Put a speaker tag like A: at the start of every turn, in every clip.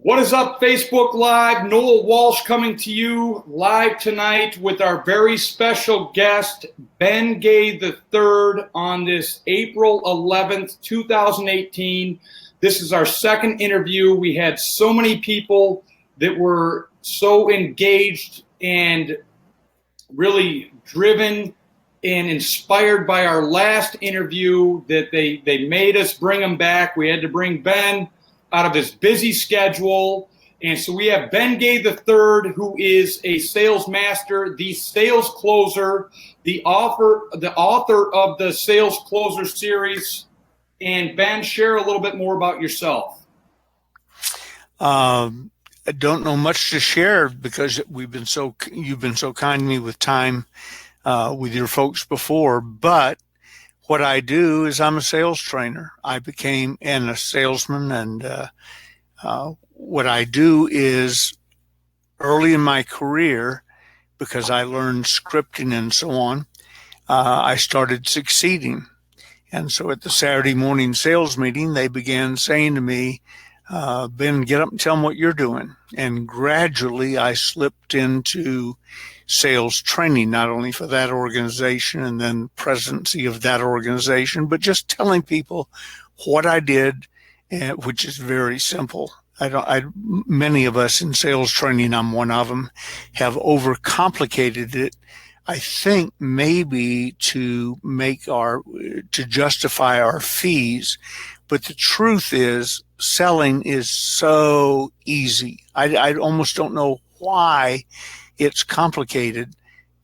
A: What is up, Facebook Live? Noel Walsh coming to you live tonight with our very special guest, Ben Gay III, on this April 11th, 2018. This is our second interview. We had so many people that were so engaged and really driven and inspired by our last interview that they made us bring them back. We had to bring Ben out of his busy schedule. And so we have Ben Gay III, who is a sales master, the sales closer, the author of the Sales Closer series. And Ben, share a little bit more about yourself.
B: I don't know much to share because you've been so kind to me with time with your folks before, but what I do is I'm a sales trainer. I became a salesman, and what I do is early in my career, because I learned scripting and so on, I started succeeding. And so at the Saturday morning sales meeting, they began saying to me, Ben, get up and tell them what you're doing. And gradually I slipped into sales training, not only for that organization and then presidency of that organization, but just telling people what I did, which is very simple. Many of us in sales training, I'm one of them, have overcomplicated it. I think maybe to justify our fees, but the truth is selling is so easy. I almost don't know why it's complicated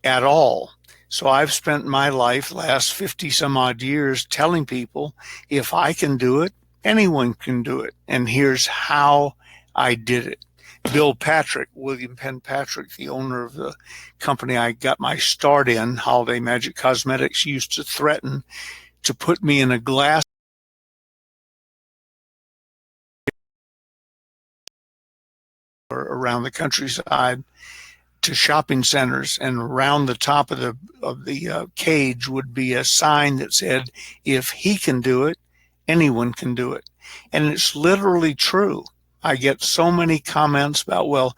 B: at all. So I've spent my life, last 50 some odd years, telling people if I can do it, anyone can do it. And here's how I did it. William Penn Patrick, the owner of the company I got my start in, Holiday Magic Cosmetics, used to threaten to put me in a glass around the countryside to shopping centers, and around the top of the cage would be a sign that said, if he can do it, anyone can do it. And it's literally true. I get so many comments about, well,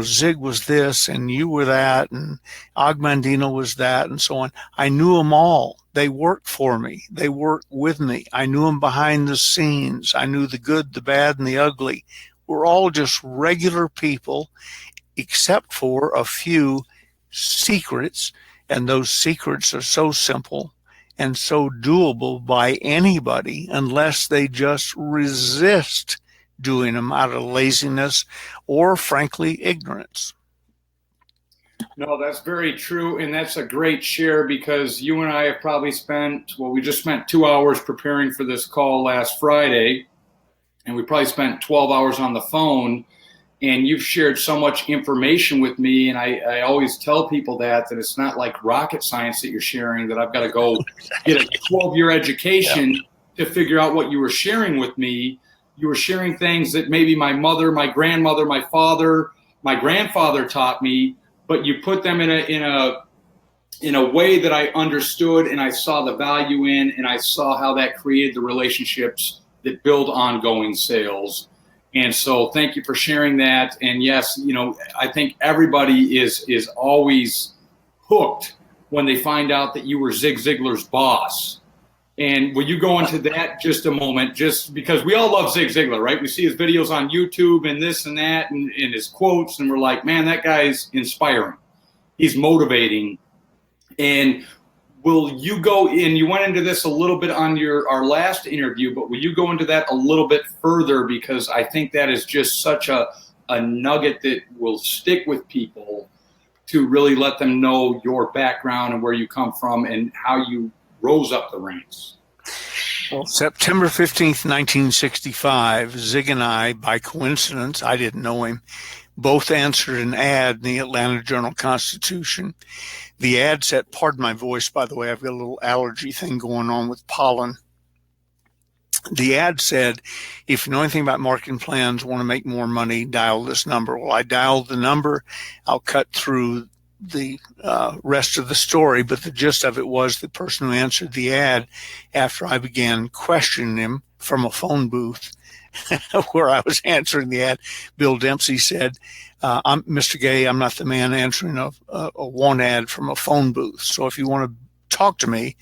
B: Zig was this and you were that and Mandino was that and so on. I knew them all. They worked for me. They worked with me. I knew them behind the scenes. I knew the good, the bad, and the ugly. We're all just regular people, except for a few secrets. And those secrets are so simple and so doable by anybody unless they just resist doing them out of laziness or, frankly, ignorance.
A: No, that's very true. And that's a great share, because you and I have probably we just spent 2 hours preparing for this call last Friday, and we probably spent 12 hours on the phone. And you've shared so much information with me, and I always tell people that it's not like rocket science that you're sharing, that I've got to go get a 12-year education to figure out what you were sharing with me. You were sharing things that maybe my mother, my grandmother, my father, my grandfather taught me, but you put them in a way that I understood and I saw the value in, and I saw how that created the relationships that build ongoing sales. And so thank you for sharing that. And yes, I think everybody is always hooked when they find out that you were Zig Ziglar's boss. And will you go into that just a moment, just because we all love Zig Ziglar, right? We see his videos on YouTube and this and that and his quotes, and we're like, man, that guy's inspiring. He's motivating. And will you go in? You went into this a little bit on our last interview, but will you go into that a little bit further? Because I think that is just such a nugget that will stick with people, to really let them know your background and where you come from and how you rose up the ranks.
B: Well, September 15th, 1965, Zig and I, by coincidence, I didn't know him, both answered an ad in the Atlanta Journal-Constitution. The ad said, pardon my voice, by the way, I've got a little allergy thing going on with pollen. The ad said, if you know anything about marketing plans, want to make more money, dial this number. Well, I dialed the number. I'll cut through the rest of the story, but the gist of it was the person who answered the ad, after I began questioning him from a phone booth, where I was answering the ad, Bill Dempsey said, I'm Mr. Gay. I'm not the man answering a want ad from a phone booth. So if you want to talk to me,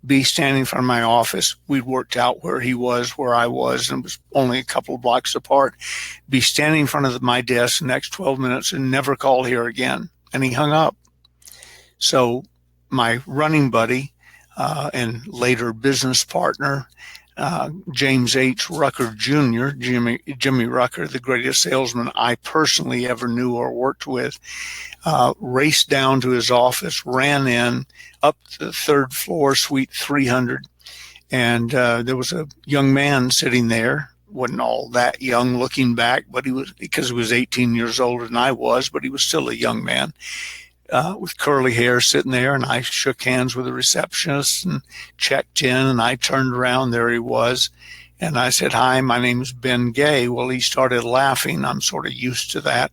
B: be standing in front of my office. We'd worked out where he was, where I was, and it was only a couple of blocks apart. Be standing in front of my desk the next 12 minutes and never call here again. And he hung up. So my running buddy and later business partner, James H. Rucker Jr., Jimmy Rucker, the greatest salesman I personally ever knew or worked with, raced down to his office, ran in up to the third floor, suite 300, and there was a young man sitting there. Wasn't all that young looking back, but he was, because he was 18 years older than I was, but he was still a young man. With curly hair sitting there, and I shook hands with the receptionist and checked in, and I turned around, there he was, and I said, "Hi, my name's Ben Gay." Well, he started laughing. I'm sort of used to that.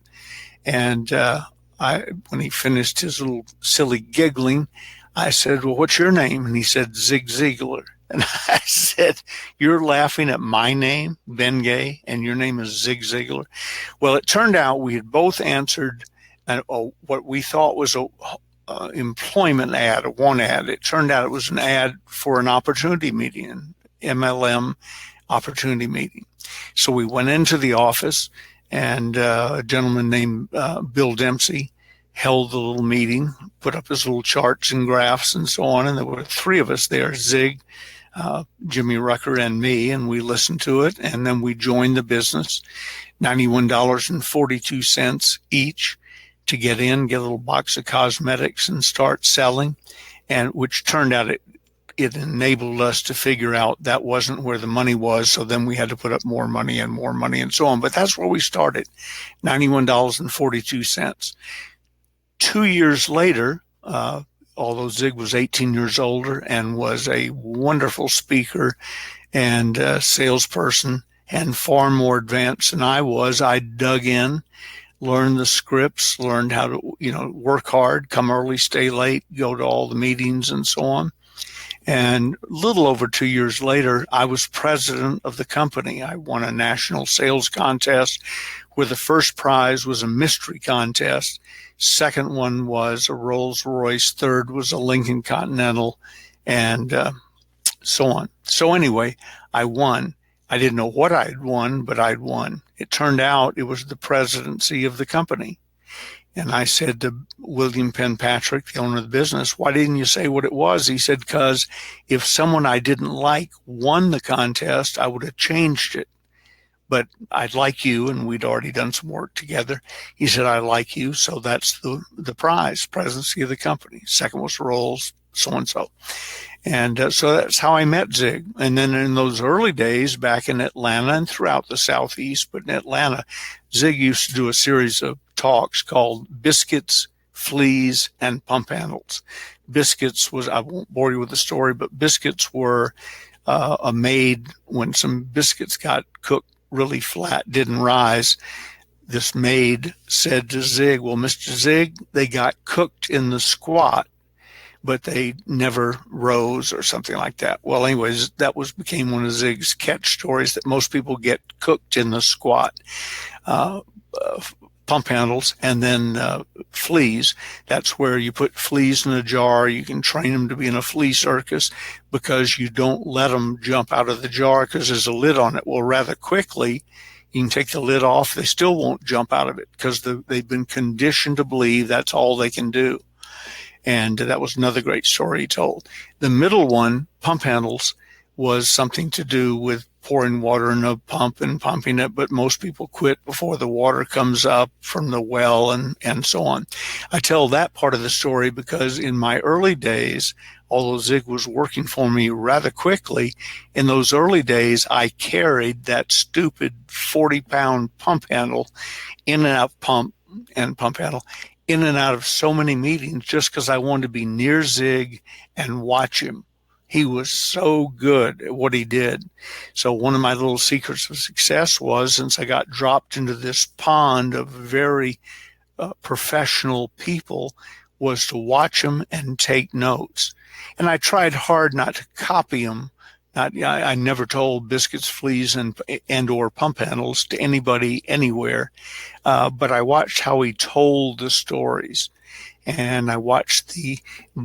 B: And when he finished his little silly giggling, I said, "Well, what's your name?" And he said, "Zig Ziglar." And I said, "You're laughing at my name, Ben Gay, and your name is Zig Ziglar?" Well, it turned out we had both answered what we thought was a employment ad, a want ad. It turned out it was an ad for an opportunity meeting, an MLM opportunity meeting. So we went into the office, and a gentleman named Bill Dempsey held the little meeting, put up his little charts and graphs and so on. And there were three of us there, Zig, Jimmy Rucker, and me, and we listened to it. And then we joined the business, $91.42 each to get in, get a little box of cosmetics and start selling, and which turned out it enabled us to figure out that wasn't where the money was. So then we had to put up more money and so on. But that's where we started, $91.42. 2 years later, although Zig was 18 years older and was a wonderful speaker and salesperson and far more advanced than I was, I dug in, learned the scripts, learned how to, work hard, come early, stay late, go to all the meetings and so on. And a little over 2 years later, I was president of the company. I won a national sales contest where the first prize was a mystery contest. Second one was a Rolls Royce. Third was a Lincoln Continental, and so on. So anyway, I won. I didn't know what I'd won, but I'd won. It turned out it was the presidency of the company. And I said to William Penpatrick, the owner of the business, "Why didn't you say what it was?" He said, "Because if someone I didn't like won the contest, I would have changed it. But I'd like you," and we'd already done some work together. He said, "I like you, so that's the prize, presidency of the company." Second was Rolls, so and so. And so that's how I met Zig. And then in those early days back in Atlanta and throughout the Southeast, but in Atlanta, Zig used to do a series of talks called Biscuits, Fleas, and Pump Handles. Biscuits was, I won't bore you with the story, but biscuits were a maid, when some biscuits got cooked really flat, didn't rise. This maid said to Zig, "Well, Mr. Zig, they got cooked in the squat, but they never rose," or something like that. Well, anyways, that became one of Zig's catch stories, that most people get cooked in the squat. Pump handles, and then fleas. That's where you put fleas in a jar. You can train them to be in a flea circus because you don't let them jump out of the jar because there's a lid on it. Well, rather quickly, you can take the lid off. They still won't jump out of it because they've been conditioned to believe that's all they can do. And that was another great story he told. The middle one, pump handles, was something to do with pouring water in a pump and pumping it, but most people quit before the water comes up from the well and so on. I tell that part of the story because in my early days, although Zig was working for me rather quickly, in those early days, I carried that stupid 40-pound pump handle in and out pump handle in and out of so many meetings just because I wanted to be near Zig and watch him. He was so good at what he did. So one of my little secrets of success was, since I got dropped into this pond of very professional people, was to watch them and take notes. And I tried hard not to copy them, I never told biscuits, fleas, and or pump handles to anybody anywhere, but I watched how he told the stories, and I watched the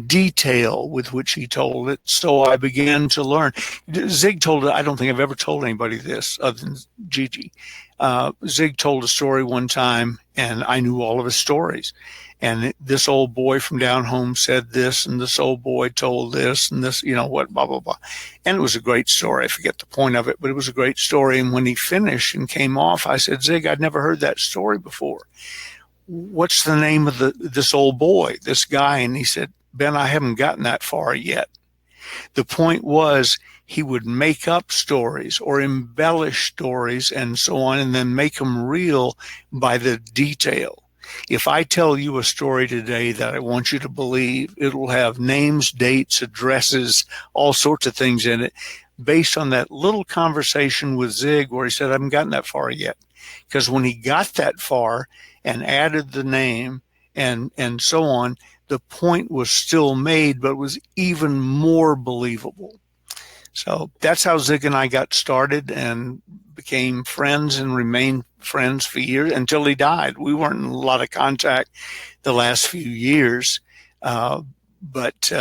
B: detail with which he told it. So I began to learn. Zig told it. I don't think I've ever told anybody this other than Gigi. Zig told a story one time, and I knew all of his stories. And this old boy from down home said this, and this old boy told this, and this, what, blah, blah, blah. And it was a great story. I forget the point of it, but it was a great story. And when he finished and came off, I said, Zig, I'd never heard that story before. What's the name of this old boy, this guy? And he said, Ben, I haven't gotten that far yet. The point was, he would make up stories or embellish stories and so on, and then make them real by the detail. If I tell you a story today that I want you to believe, it'll have names, dates, addresses, all sorts of things in it, based on that little conversation with Zig where he said, I haven't gotten that far yet. Because when he got that far and added the name and so on, the point was still made, but was even more believable. So that's how Zig and I got started and became friends and remained friends for years until he died. We weren't in a lot of contact the last few years, but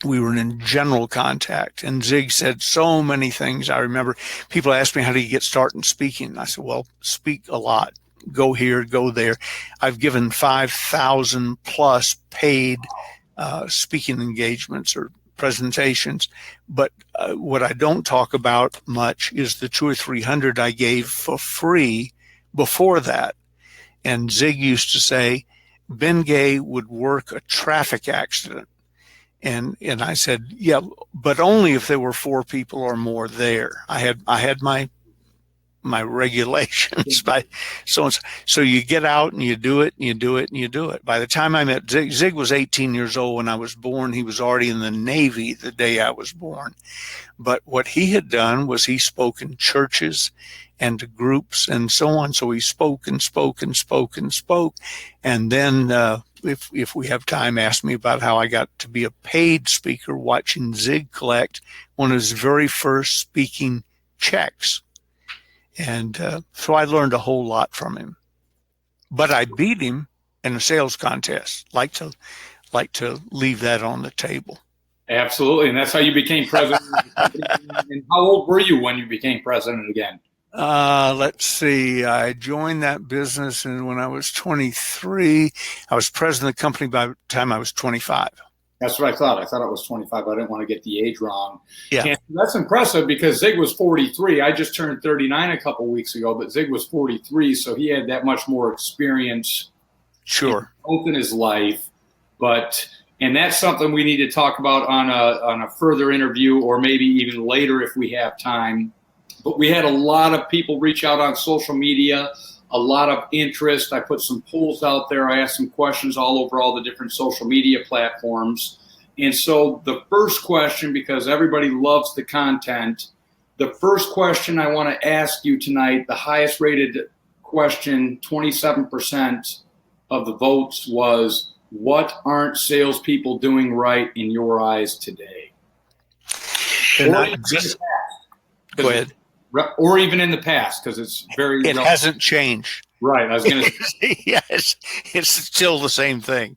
B: we were in general contact. And Zig said so many things. I remember people asked me, how do you get started in speaking? I said, well, speak a lot. Go here, go there. I've given 5,000 plus paid speaking engagements or presentations, but what I don't talk about much is the 200 or 300 I gave for free before that. And Zig used to say, Ben Gay would work a traffic accident. And I said, yeah, but only if there were 4 people or more there. I had my regulations by so you get out and you do it and you do it and you do it. By the time I met Zig was 18 years old when I was born. He was already in the Navy the day I was born. But what he had done was he spoke in churches and to groups and so on. So he spoke and spoke and spoke and spoke. And then if we have time, ask me about how I got to be a paid speaker watching Zig collect one of his very first speaking checks. And so I learned a whole lot from him. But I beat him in a sales contest. Like to leave that on the table.
A: Absolutely. And that's how you became president of the company. And how old were you when you became president again?
B: Let's see. I joined that business when I was 23. I was president of the company by the time I was 25.
A: That's what I thought. I thought it was 25. I didn't want to get the age wrong.
B: Yeah.
A: And that's impressive because Zig was 43. I just turned 39 a couple of weeks ago, but Zig was 43, so he had that much more experience.
B: Sure.
A: Both in his life. And that's something we need to talk about on a further interview, or maybe even later if we have time. But we had a lot of people reach out on social media, a lot of interest. I put some polls out there. I asked some questions all over all the different social media platforms. And so the first question, because everybody loves the content, the first question I want to ask you tonight, the highest rated question, 27% of the votes, was, what aren't salespeople doing right in your eyes today?
B: Go ahead.
A: Or even in the past, because it's very...
B: It hasn't changed.
A: Right. I was going to say.
B: Yes, it's still the same thing.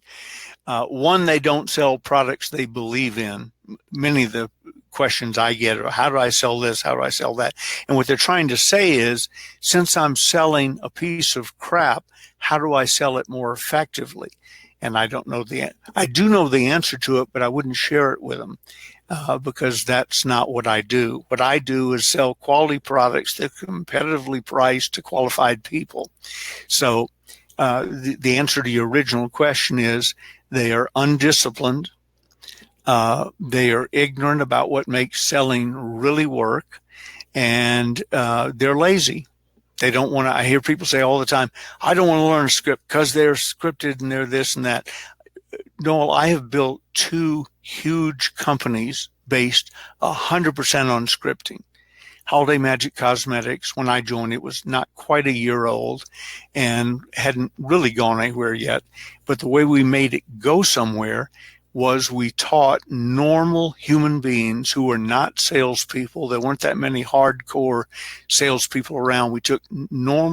B: One, they don't sell products they believe in. Many of the questions I get are, how do I sell this? How do I sell that? And what they're trying to say is, since I'm selling a piece of crap, how do I sell it more effectively? And I don't know I do know the answer to it, but I wouldn't share it with them. Because that's not what I do. What I do is sell quality products that are competitively priced to qualified people. So the answer to your original question is, they are undisciplined. They are ignorant about what makes selling really work, and they're lazy. They don't want to. I hear people say all the time, I don't want to learn a script because they're scripted and they're this and that. Noel, I have built 2 huge companies based 100% on scripting. Holiday Magic Cosmetics, when I joined, it was not quite a year old and hadn't really gone anywhere yet. But the way we made it go somewhere was we taught normal human beings who were not salespeople. There weren't that many hardcore salespeople around. We took normal